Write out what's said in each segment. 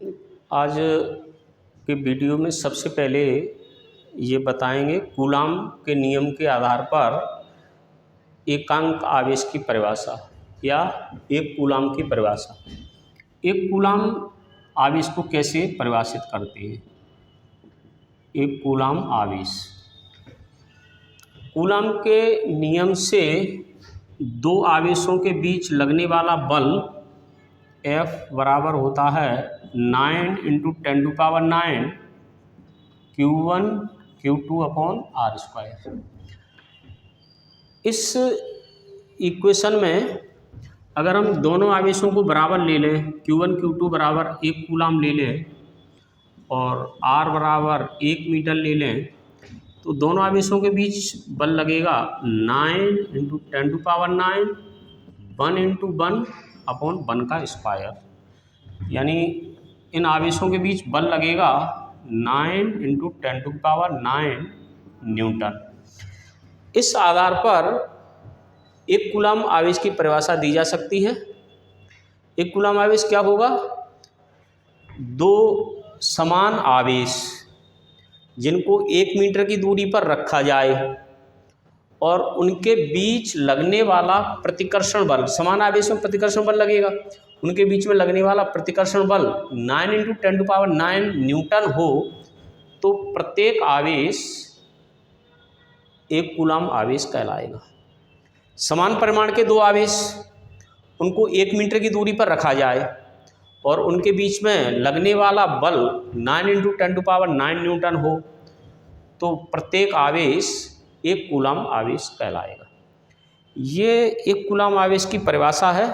आज के वीडियो में सबसे पहले ये बताएंगे कूलाम के नियम के आधार पर एकांक आवेश की परिभाषा या एक कूलाम की परिभाषा। एक कूलाम आवेश को कैसे परिभाषित करते हैं? एक कूलाम आवेश, कूलाम के नियम से दो आवेशों के बीच लगने वाला बल F बराबर होता है 9 × 10⁹ Q1 Q2/r²। इस इक्वेशन में अगर हम दोनों आवेशों को बराबर ले लें, Q1 Q2 बराबर 1 कूलाम ले लें और R बराबर 1 मीटर ले लें, तो दोनों आवेशों के बीच बल लगेगा 9 × 10⁹ 1 × 1/1²। यानी इन आवेशों के बीच बल लगेगा 9 × 10⁹ न्यूटन। इस आधार पर एक कूलाम आवेश की परिभाषा दी जा सकती है। एक कूलाम आवेश क्या होगा? दो समान आवेश जिनको 1 मीटर की दूरी पर रखा जाए और उनके बीच लगने वाला प्रतिकर्षण बल, समान आवेश में प्रतिकर्षण बल लगेगा, उनके बीच में लगने वाला प्रतिकर्षण बल 9 × 10⁹ न्यूटन हो, तो प्रत्येक आवेश एक कूलाम आवेश कहलाएगा। समान परिमाण के दो आवेश, उनको 1 मीटर की दूरी पर रखा जाए और उनके बीच में लगने वाला बल 9 × 10⁹ न्यूटन हो, तो प्रत्येक आवेश एक कूलाम आवेश कहलाएगा। ये एक कूलाम आवेश की परिभाषा है।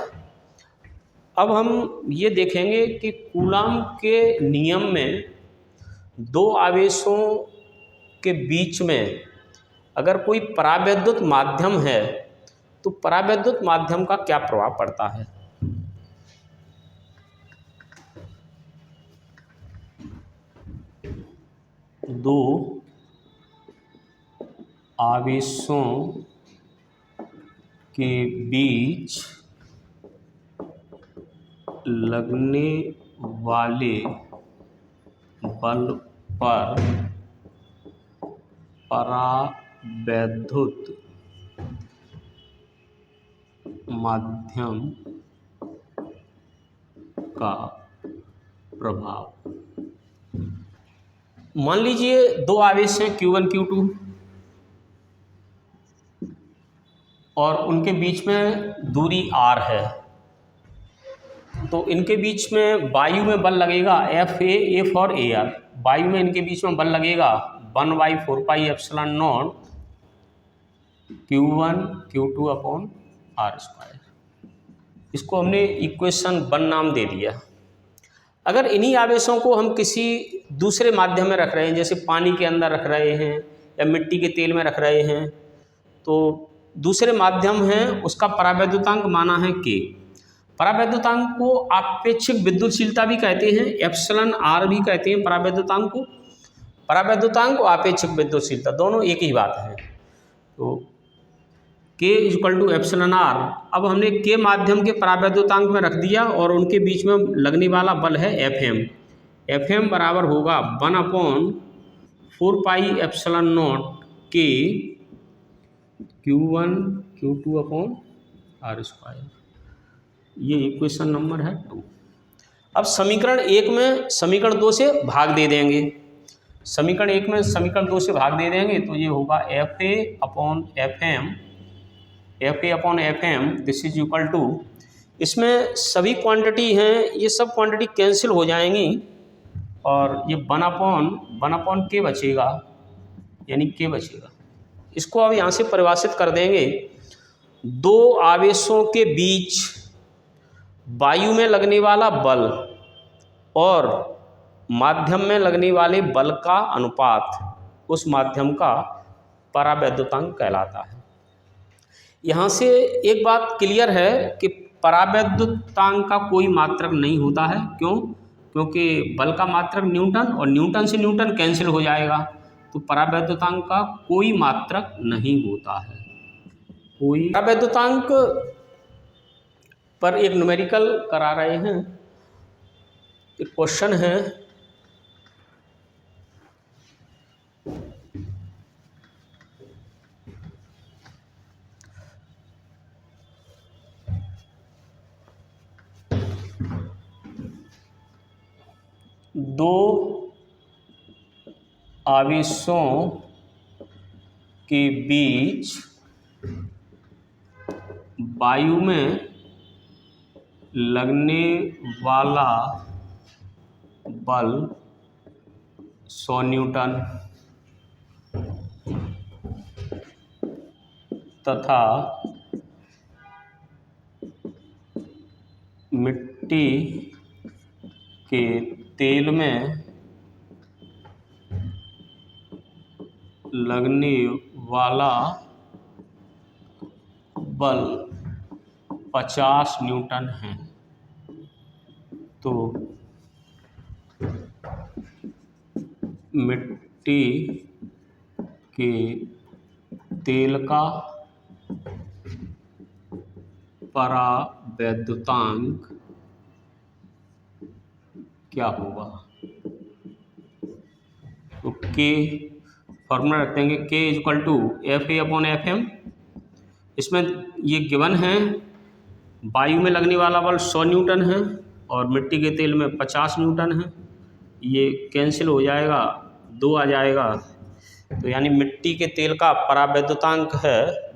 अब हम ये देखेंगे कि कूलाम के नियम में दो आवेशों के बीच में अगर कोई परावैद्युत माध्यम है तो परावैद्युत माध्यम का क्या प्रभाव पड़ता है। दो आवेशों के बीच लगने वाले बल पर परावैद्युत माध्यम का प्रभाव। मान लीजिए दो आवेश हैं Q1 Q2 और उनके बीच में दूरी r है, तो इनके बीच में वायु में बल लगेगा F और AR। वायु में इनके बीच में बल लगेगा 1/4πε0 Q1 Q2/r²। इसको हमने इक्वेशन 1 नाम दे दिया। अगर इन्हीं आवेशों को हम किसी दूसरे माध्यम में रख रहे हैं, जैसे पानी के अंदर रख रहे हैं या मिट्टी के तेल में रख रहे हैं, तो दूसरे माध्यम है उसका परावैद्युतांक माना है K। परावैद्युतांक को आपेक्षिक विद्युतशीलता भी कहते हैं, εr भी कहते हैं परावैद्युतांक को। परावैद्युतांक और आपेक्षिक विद्युतशीलता दोनों एक ही बात है। तो K = εr। अब हमने K माध्यम के परावैद्युतांक में रख दिया और उनके बीच में लगने वाला बल है Fm। Fm बराबर होगा 1/4πε0 K Q1 Q2/r²। ये इक्वेशन नंबर है 2। अब समीकरण 1 में समीकरण 2 से भाग दे देंगे। समीकरण 1 में समीकरण 2 से भाग दे देंगे तो ये होगा FA/FM this is equal to, इसमें सभी क्वांटिटी हैं, ये सब क्वांटिटी कैंसिल हो जाएंगी और ये 1/K बचेगा, यानी K बचेगा। इसको अब यहाँ से परिभाषित कर देंगे। दो आवेशों के बीच वायु में लगने वाला बल और माध्यम में लगने वाले बल का अनुपात उस माध्यम का परावैद्युतांक कहलाता है। यहाँ से एक बात क्लियर है कि परावैद्युतांक का कोई मात्रक नहीं होता है। क्यों? क्योंकि बल का मात्रक न्यूटन और न्यूटन से न्यूटन कैंसिल हो जाएगा, तो परावैद्युतांक का कोई मात्रक नहीं होता है। कोई परावैद्युतांक पर एक न्यूमेरिकल करा रहे हैं। एक क्वेश्चन है, दो आवेशों के बीच वायु में लगने वाला बल 100 न्यूटन तथा मिट्टी के तेल में लगने वाला बल 50 न्यूटन है। तो मिट्टी के तेल का परावैद्युतांक क्या होगा? तो के फॉर्मूला रखते हैं, के इक्वल टू FA/FM। इसमें ये गिवन है, वायु में लगने वाला बल 100 न्यूटन है और मिट्टी के तेल में 50 न्यूटन है। ये कैंसिल हो जाएगा, 2 आ जाएगा। तो यानी मिट्टी के तेल का परावैद्युतांक है